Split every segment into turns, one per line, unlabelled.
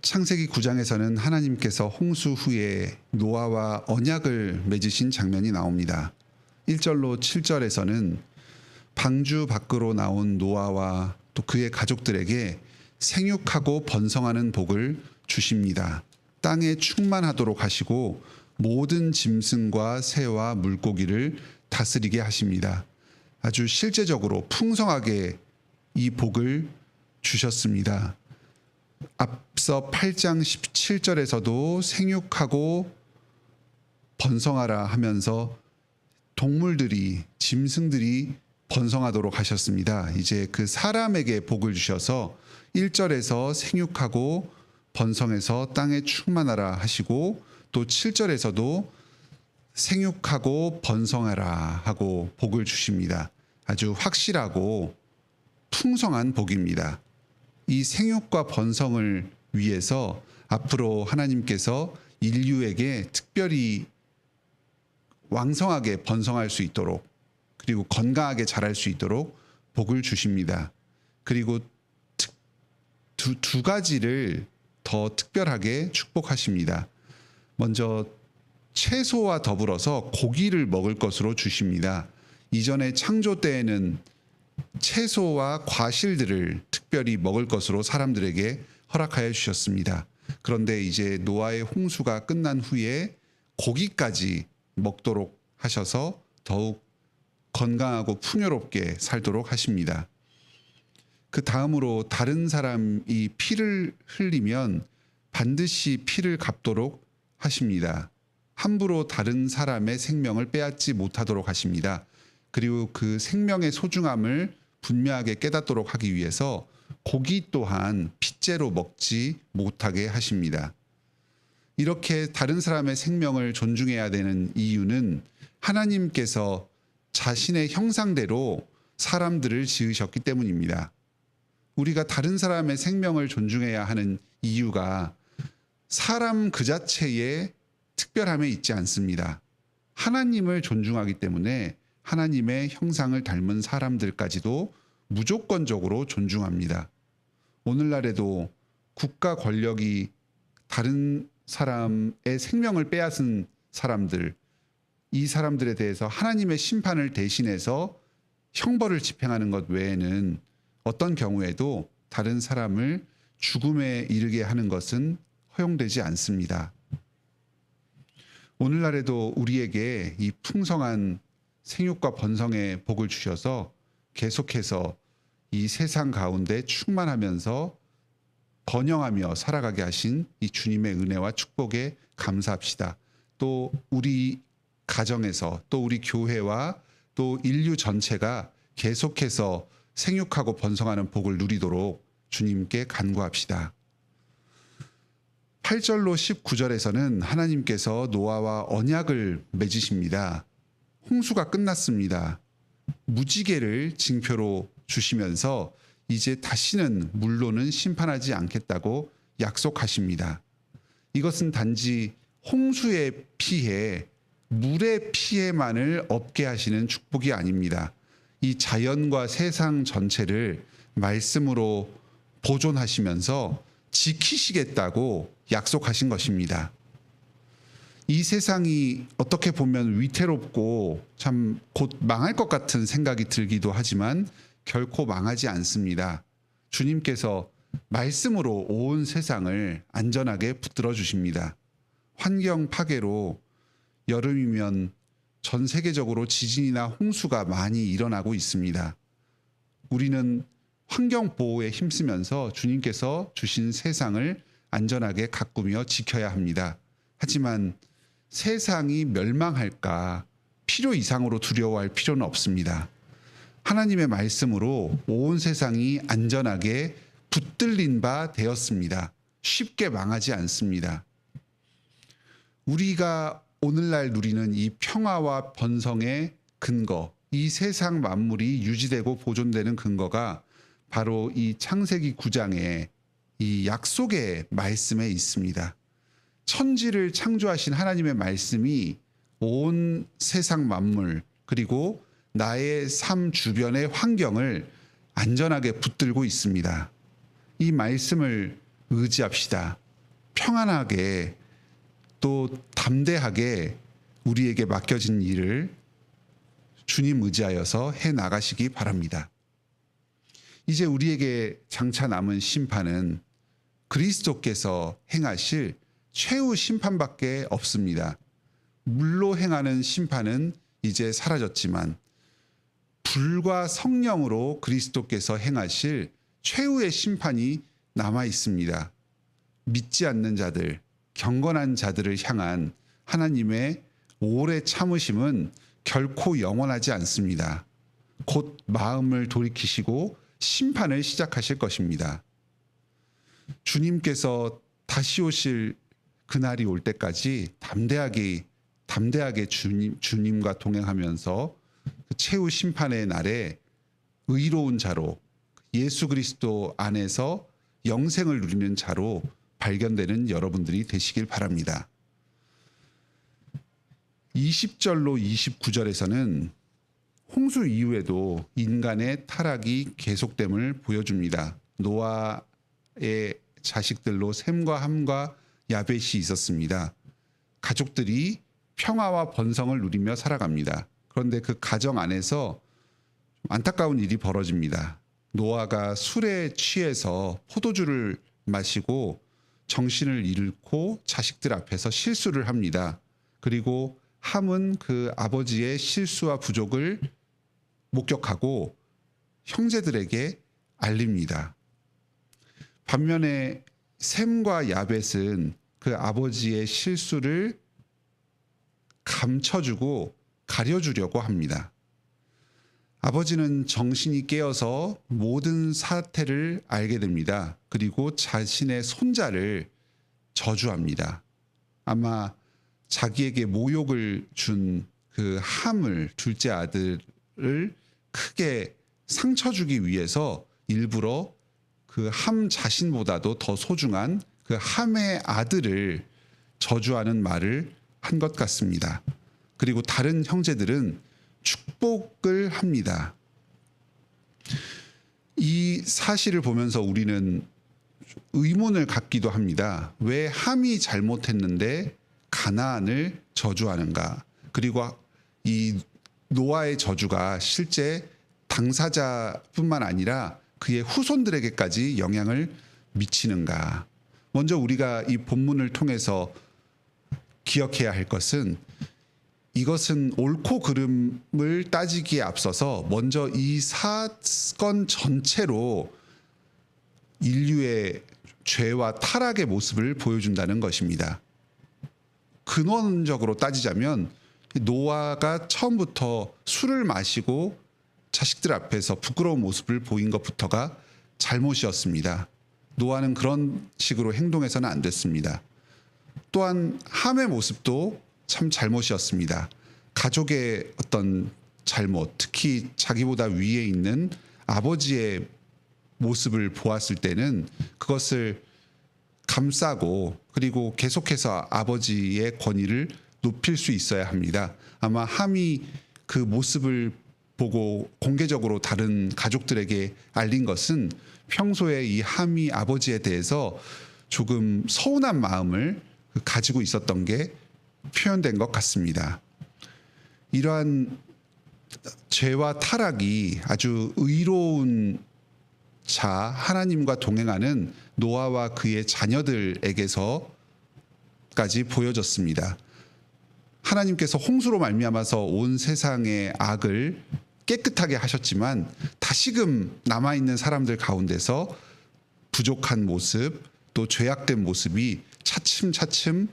창세기 9장에서는 하나님께서 홍수 후에 노아와 언약을 맺으신 장면이 나옵니다. 1절로 7절에서는 방주 밖으로 나온 노아와 또 그의 가족들에게 생육하고 번성하는 복을 주십니다. 땅에 충만하도록 하시고 모든 짐승과 새와 물고기를 다스리게 하십니다. 아주 실제적으로 풍성하게 이 복을 주셨습니다. 앞서 8장 17절에서도 생육하고 번성하라 하면서 동물들이, 짐승들이 번성하도록 하셨습니다. 이제 그 사람에게 복을 주셔서 1절에서 생육하고 번성해서 땅에 충만하라 하시고, 또 7절에서도 생육하고 번성하라 하고 복을 주십니다. 아주 확실하고 풍성한 복입니다. 이 생육과 번성을 위해서 앞으로 하나님께서 인류에게 특별히 왕성하게 번성할 수 있도록, 그리고 건강하게 자랄 수 있도록 복을 주십니다. 그리고 두 가지를 더 특별하게 축복하십니다. 먼저 채소와 더불어서 고기를 먹을 것으로 주십니다. 이전에 창조 때에는 채소와 과실들을 특별히 먹을 것으로 사람들에게 허락하여 주셨습니다. 그런데 이제 노아의 홍수가 끝난 후에 고기까지 먹도록 하셔서 더욱 건강하고 풍요롭게 살도록 하십니다. 그 다음으로 다른 사람이 피를 흘리면 반드시 피를 갚도록 하십니다. 함부로 다른 사람의 생명을 빼앗지 못하도록 하십니다. 그리고 그 생명의 소중함을 분명하게 깨닫도록 하기 위해서 고기 또한 핏째로 먹지 못하게 하십니다. 이렇게 다른 사람의 생명을 존중해야 되는 이유는 하나님께서 자신의 형상대로 사람들을 지으셨기 때문입니다. 우리가 다른 사람의 생명을 존중해야 하는 이유가 사람 그 자체의 특별함에 있지 않습니다. 하나님을 존중하기 때문에 하나님의 형상을 닮은 사람들까지도 무조건적으로 존중합니다. 오늘날에도 국가 권력이 다른 사람의 생명을 빼앗은 사람들, 이 사람들에 대해서 하나님의 심판을 대신해서 형벌을 집행하는 것 외에는 어떤 경우에도 다른 사람을 죽음에 이르게 하는 것은 허용되지 않습니다. 오늘날에도 우리에게 이 풍성한 생육과 번성의 복을 주셔서 계속해서 이 세상 가운데 충만하면서 번영하며 살아가게 하신 이 주님의 은혜와 축복에 감사합시다. 또 우리 가정에서, 또 우리 교회와 또 인류 전체가 계속해서 생육하고 번성하는 복을 누리도록 주님께 간구합시다. 8절로 19절에서는 하나님께서 노아와 언약을 맺으십니다. 홍수가 끝났습니다. 무지개를 징표로 주시면서 이제 다시는 물로는 심판하지 않겠다고 약속하십니다. 이것은 단지 홍수의 피해, 물의 피해만을 없게 하시는 축복이 아닙니다. 이 자연과 세상 전체를 말씀으로 보존하시면서 지키시겠다고 약속하신 것입니다. 이 세상이 어떻게 보면 위태롭고 참 곧 망할 것 같은 생각이 들기도 하지만 결코 망하지 않습니다. 주님께서 말씀으로 온 세상을 안전하게 붙들어 주십니다. 환경 파괴로 여름이면 전 세계적으로 지진이나 홍수가 많이 일어나고 있습니다. 우리는 환경 보호에 힘쓰면서 주님께서 주신 세상을 안전하게 가꾸며 지켜야 합니다. 하지만 세상이 멸망할까 필요 이상으로 두려워할 필요는 없습니다. 하나님의 말씀으로 온 세상이 안전하게 붙들린 바 되었습니다. 쉽게 망하지 않습니다. 우리가 오늘날 누리는 이 평화와 번성의 근거, 이 세상 만물이 유지되고 보존되는 근거가 바로 이 창세기 9장의 이 약속의 말씀에 있습니다. 천지를 창조하신 하나님의 말씀이 온 세상 만물, 그리고 나의 삶 주변의 환경을 안전하게 붙들고 있습니다. 이 말씀을 의지합시다. 평안하게 또 담대하게 우리에게 맡겨진 일을 주님 의지하여서 해 나가시기 바랍니다. 이제 우리에게 장차 남은 심판은 그리스도께서 행하실 최후 심판밖에 없습니다. 물로 행하는 심판은 이제 사라졌지만 불과 성령으로 그리스도께서 행하실 최후의 심판이 남아 있습니다. 믿지 않는 자들, 경건한 자들을 향한 하나님의 오래 참으심은 결코 영원하지 않습니다. 곧 마음을 돌이키시고 심판을 시작하실 것입니다. 주님께서 다시 오실 그날이 올 때까지 담대하게 주님과 동행하면서 그 최후 심판의 날에 의로운 자로 예수 그리스도 안에서 영생을 누리는 자로 발견되는 여러분들이 되시길 바랍니다. 20절로 29절에서는 홍수 이후에도 인간의 타락이 계속됨을 보여줍니다. 노아의 자식들로 셈과 함과 야벳이 있었습니다. 가족들이 평화와 번성을 누리며 살아갑니다. 그런데 그 가정 안에서 안타까운 일이 벌어집니다. 노아가 술에 취해서 포도주를 마시고 정신을 잃고 자식들 앞에서 실수를 합니다. 그리고 함은 그 아버지의 실수와 부족을 목격하고 형제들에게 알립니다. 반면에 셈과 야벳은 그 아버지의 실수를 감춰주고 가려주려고 합니다. 아버지는 정신이 깨어서 모든 사태를 알게 됩니다. 그리고 자신의 손자를 저주합니다. 아마 자기에게 모욕을 준 그 함을, 둘째 아들을 크게 상처 주기 위해서 일부러 그 함 자신보다도 더 소중한 그 함의 아들을 저주하는 말을 한 것 같습니다. 그리고 다른 형제들은 축복을 합니다. 이 사실을 보면서 우리는 의문을 갖기도 합니다. 왜 함이 잘못했는데 가나안을 저주하는가? 그리고 이 노아의 저주가 실제 당사자뿐만 아니라 그의 후손들에게까지 영향을 미치는가? 먼저 우리가 이 본문을 통해서 기억해야 할 것은 이것은 옳고 그름을 따지기에 앞서서 먼저 이 사건 전체로 인류의 죄와 타락의 모습을 보여준다는 것입니다. 근원적으로 따지자면 노아가 처음부터 술을 마시고 자식들 앞에서 부끄러운 모습을 보인 것부터가 잘못이었습니다. 노아는 그런 식으로 행동해서는 안 됐습니다. 또한 함의 모습도 참 잘못이었습니다. 가족의 어떤 잘못, 특히 자기보다 위에 있는 아버지의 모습을 보았을 때는 그것을 감싸고 그리고 계속해서 아버지의 권위를 높일 수 있어야 합니다. 아마 함이 그 모습을 보고 공개적으로 다른 가족들에게 알린 것은 평소에 이 함이 아버지에 대해서 조금 서운한 마음을 가지고 있었던 게 표현된 것 같습니다. 이러한 죄와 타락이 아주 의로운 자 하나님과 동행하는 노아와 그의 자녀들에게서까지 보여졌습니다. 하나님께서 홍수로 말미암아서 온 세상의 악을 깨끗하게 하셨지만 다시금 남아있는 사람들 가운데서 부족한 모습 또 죄악된 모습이 차츰차츰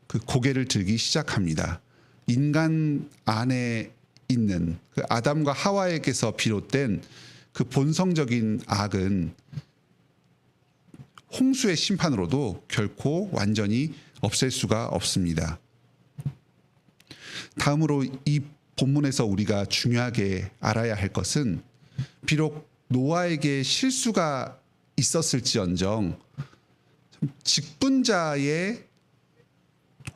그 고개를 들기 시작합니다. 인간 안에 있는 그 아담과 하와에게서 비롯된 그 본성적인 악은 홍수의 심판으로도 결코 완전히 없앨 수가 없습니다. 다음으로 이 본문에서 우리가 중요하게 알아야 할 것은 비록 노아에게 실수가 있었을지언정 직분자의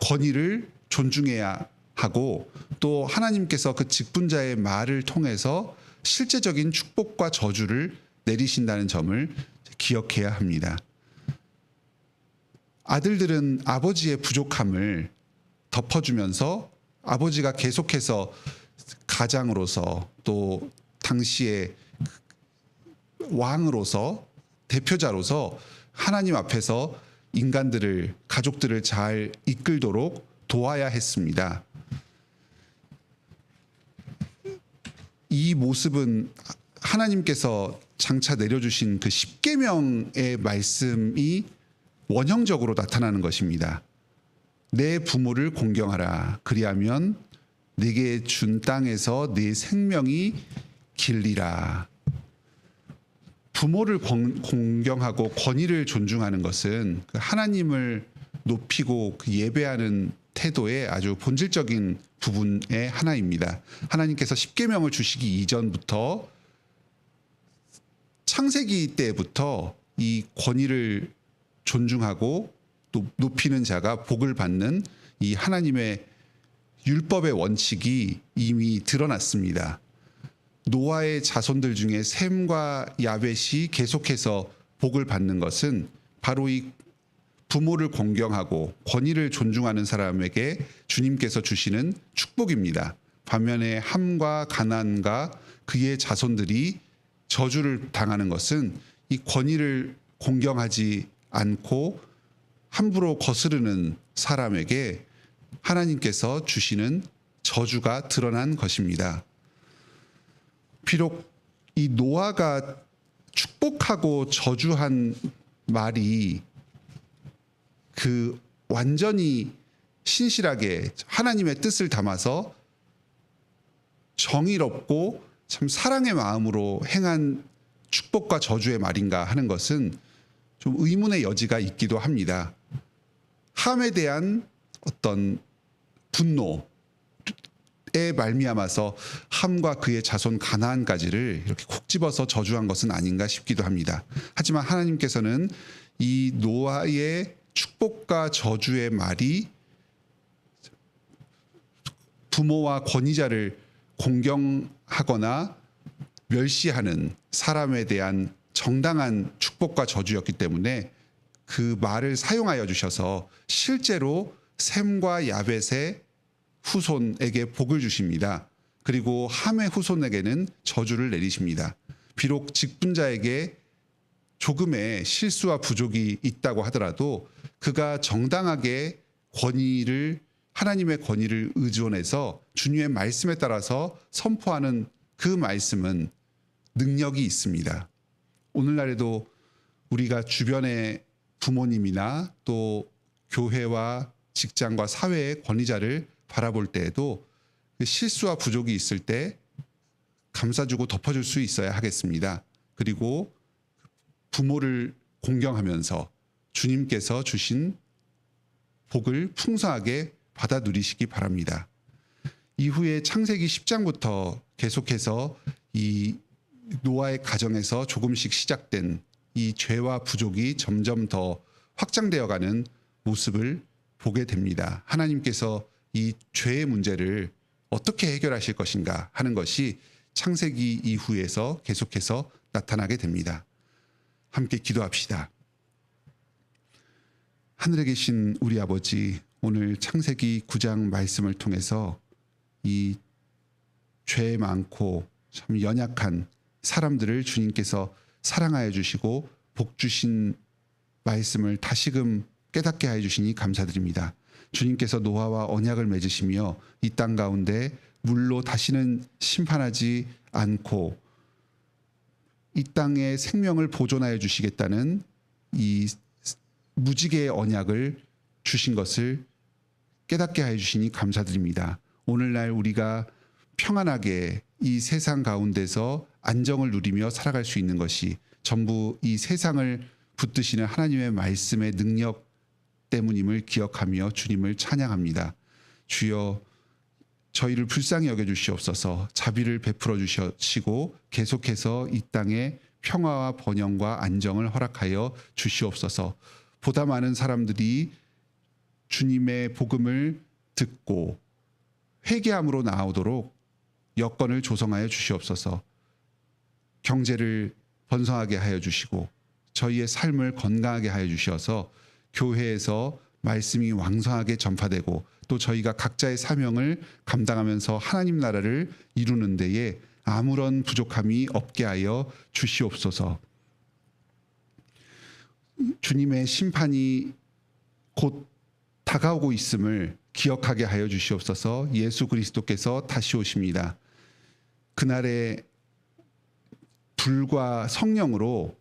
권위를 존중해야 하고 또 하나님께서 그 직분자의 말을 통해서 실제적인 축복과 저주를 내리신다는 점을 기억해야 합니다. 아들들은 아버지의 부족함을 덮어주면서 아버지가 계속해서 가장으로서 또 당시의 왕으로서 대표자로서 하나님 앞에서 인간들을 가족들을 잘 이끌도록 도와야 했습니다. 이 모습은 하나님께서 장차 내려주신 그 십계명의 말씀이 원형적으로 나타나는 것입니다. 내 부모를 공경하라. 그리하면 네게 준 땅에서 네 생명이 길리라. 부모를 공경하고 권위를 존중하는 것은 그 하나님을 높이고 그 예배하는 태도의 아주 본질적인 부분의 하나입니다. 하나님께서 십계명을 주시기 이전부터 창세기 때부터 이 권위를 존중하고 또 높이는 자가 복을 받는 이 하나님의 율법의 원칙이 이미 드러났습니다. 노아의 자손들 중에 셈과 야벳이 계속해서 복을 받는 것은 바로 이 부모를 공경하고 권위를 존중하는 사람에게 주님께서 주시는 축복입니다. 반면에 함과 가나안과 그의 자손들이 저주를 당하는 것은 이 권위를 공경하지 않고 함부로 거스르는 사람에게 하나님께서 주시는 저주가 드러난 것입니다. 비록 이 노아가 축복하고 저주한 말이 그 완전히 신실하게 하나님의 뜻을 담아서 정의롭고 참 사랑의 마음으로 행한 축복과 저주의 말인가 하는 것은 좀 의문의 여지가 있기도 합니다. 함에 대한 어떤 분노에 말미암아서 함과 그의 자손 가나안까지를 이렇게 콕 집어서 저주한 것은 아닌가 싶기도 합니다. 하지만 하나님께서는 이 노아의 축복과 저주의 말이 부모와 권위자를 공경하거나 멸시하는 사람에 대한 정당한 축복과 저주였기 때문에 그 말을 사용하여 주셔서 실제로 셈과 야벳의 후손에게 복을 주십니다. 그리고 함의 후손에게는 저주를 내리십니다. 비록 직분자에게 조금의 실수와 부족이 있다고 하더라도 그가 정당하게 하나님의 권위를 의존해서 주님의 말씀에 따라서 선포하는 그 말씀은 능력이 있습니다. 오늘날에도 우리가 주변의 부모님이나 또 교회와 직장과 사회의 권위자를 바라볼 때에도 실수와 부족이 있을 때 감싸주고 덮어줄 수 있어야 하겠습니다. 그리고 부모를 공경하면서 주님께서 주신 복을 풍성하게 받아 누리시기 바랍니다. 이후에 창세기 10장부터 계속해서 이 노아의 가정에서 조금씩 시작된 이 죄와 부족이 점점 더 확장되어가는 모습을 보게 됩니다. 하나님께서 이 죄의 문제를 어떻게 해결하실 것인가 하는 것이 창세기 이후에서 계속해서 나타나게 됩니다. 함께 기도합시다. 하늘에 계신 우리 아버지, 오늘 창세기 9장 말씀을 통해서 이 죄 많고 참 연약한 사람들을 주님께서 사랑하여 주시고 복 주신 말씀을 다시금 깨닫게 하여 주시니 감사드립니다. 주님께서 노아와 언약을 맺으시며 이 땅 가운데 물로 다시는 심판하지 않고 이 땅의 생명을 보존하여 주시겠다는 이 무지개의 언약을 주신 것을 깨닫게 하여 주시니 감사드립니다. 오늘날 우리가 평안하게 이 세상 가운데서 안정을 누리며 살아갈 수 있는 것이 전부 이 세상을 붙드시는 하나님의 말씀의 능력 때문임을 기억하며 주님을 찬양합니다. 주여, 저희를 불쌍히 여겨주시옵소서. 자비를 베풀어 주시고 계속해서 이 땅에 평화와 번영과 안정을 허락하여 주시옵소서. 보다 많은 사람들이 주님의 복음을 듣고 회개함으로 나오도록 여건을 조성하여 주시옵소서. 경제를 번성하게 하여 주시고 저희의 삶을 건강하게 하여 주셔서 교회에서 말씀이 왕성하게 전파되고 또 저희가 각자의 사명을 감당하면서 하나님 나라를 이루는 데에 아무런 부족함이 없게 하여 주시옵소서. 주님의 심판이 곧 다가오고 있음을 기억하게 하여 주시옵소서. 예수 그리스도께서 다시 오십니다. 그날에 불과 성령으로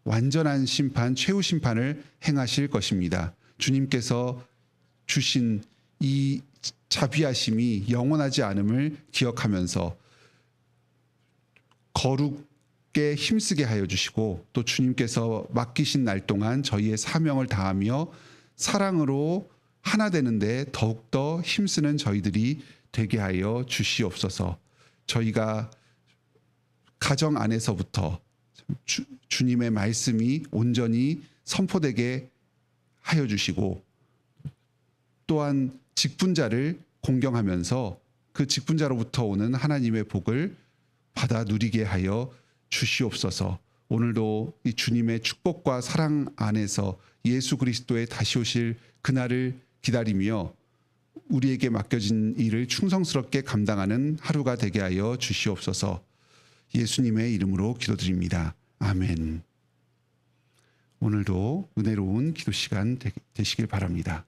완전한 심판, 최후 심판을 행하실 것입니다. 주님께서 주신 이 자비하심이 영원하지 않음을 기억하면서 거룩에 힘쓰게 하여 주시고 또 주님께서 맡기신 날 동안 저희의 사명을 다하며 사랑으로 하나 되는데 더욱더 힘쓰는 저희들이 되게 하여 주시옵소서. 저희가 가정 안에서부터 주님의 말씀이 온전히 선포되게 하여 주시고 또한 직분자를 공경하면서 그 직분자로부터 오는 하나님의 복을 받아 누리게 하여 주시옵소서. 오늘도 이 주님의 축복과 사랑 안에서 예수 그리스도의 다시 오실 그날을 기다리며 우리에게 맡겨진 일을 충성스럽게 감당하는 하루가 되게 하여 주시옵소서. 예수님의 이름으로 기도드립니다. 아멘. 오늘도 은혜로운 기도 시간 되시길 바랍니다.